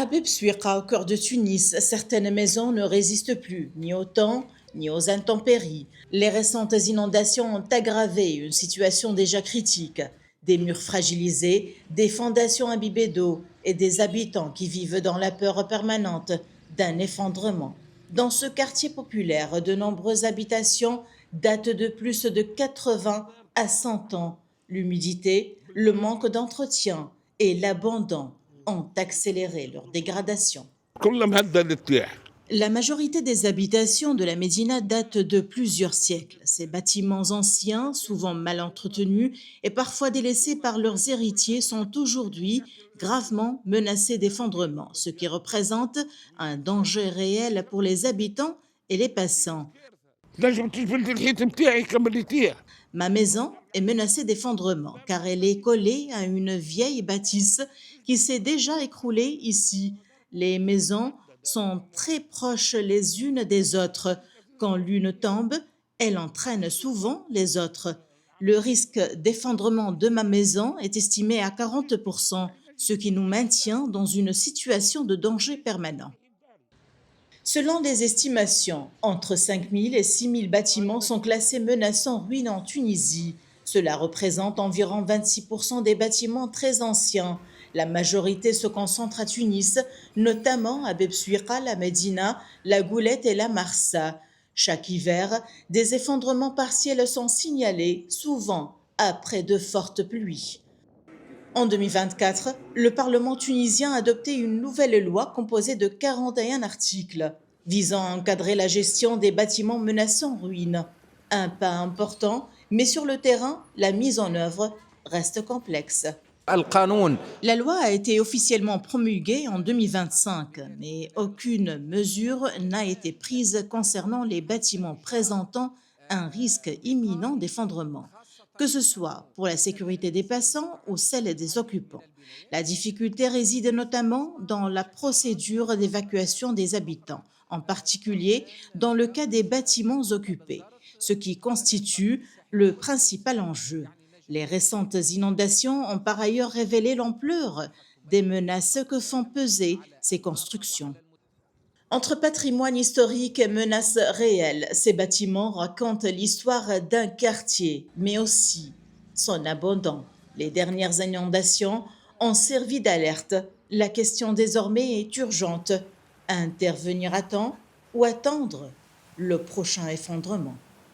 À Bebsuira, au cœur de Tunis, certaines maisons ne résistent plus, ni au temps, ni aux intempéries. Les récentes inondations ont aggravé une situation déjà critique. Des murs fragilisés, des fondations imbibées d'eau et des habitants qui vivent dans la peur permanente d'un effondrement. Dans ce quartier populaire, de nombreuses habitations datent de plus de 80 à 100 ans. L'humidité, le manque d'entretien et l'abandon ont accéléré leur dégradation. كلها مهدده تطيح. La majorité des habitations de la Médina datent de plusieurs siècles. Ces bâtiments anciens, souvent mal entretenus et parfois délaissés par leurs héritiers, sont aujourd'hui gravement menacés d'effondrement, ce qui représente un danger réel pour les habitants et les passants. نجم تجبد الحيط نتاعي يكمل يطيح. Ma maison est menacée d'effondrement car elle est collée à une vieille bâtisse qui s'est déjà écroulée ici. Les maisons sont très proches les unes des autres. Quand l'une tombe, elle entraîne souvent les autres. Le risque d'effondrement de ma maison est estimé à 40%, ce qui nous maintient dans une situation de danger permanent. Selon les estimations, entre 5 000 et 6 000 bâtiments sont classés menaçants ruines en Tunisie. Cela représente environ 26% des bâtiments très anciens. La majorité se concentre à Tunis, notamment à Bebsuira, la Médina, la Goulette et la Marsa. Chaque hiver, des effondrements partiels sont signalés, souvent après de fortes pluies. En 2024, le Parlement tunisien a adopté une nouvelle loi composée de 41 articles visant à encadrer la gestion des bâtiments menaçant ruine. Un pas important, mais sur le terrain, la mise en œuvre reste complexe. القانون La loi a été officiellement promulguée en 2025, mais aucune mesure n'a été prise concernant les bâtiments présentant un risque imminent d'effondrement, que ce soit pour la sécurité des passants ou celle des occupants. La difficulté réside notamment dans la procédure d'évacuation des habitants, en particulier dans le cas des bâtiments occupés, ce qui constitue le principal enjeu. Les récentes inondations ont par ailleurs révélé l'ampleur des menaces que font peser ces constructions. Entre patrimoine historique et menaces réelles, ces bâtiments racontent l'histoire d'un quartier, mais aussi son abandon. Les dernières inondations ont servi d'alerte. La question désormais est urgente. Intervenir à temps ou attendre le prochain effondrement.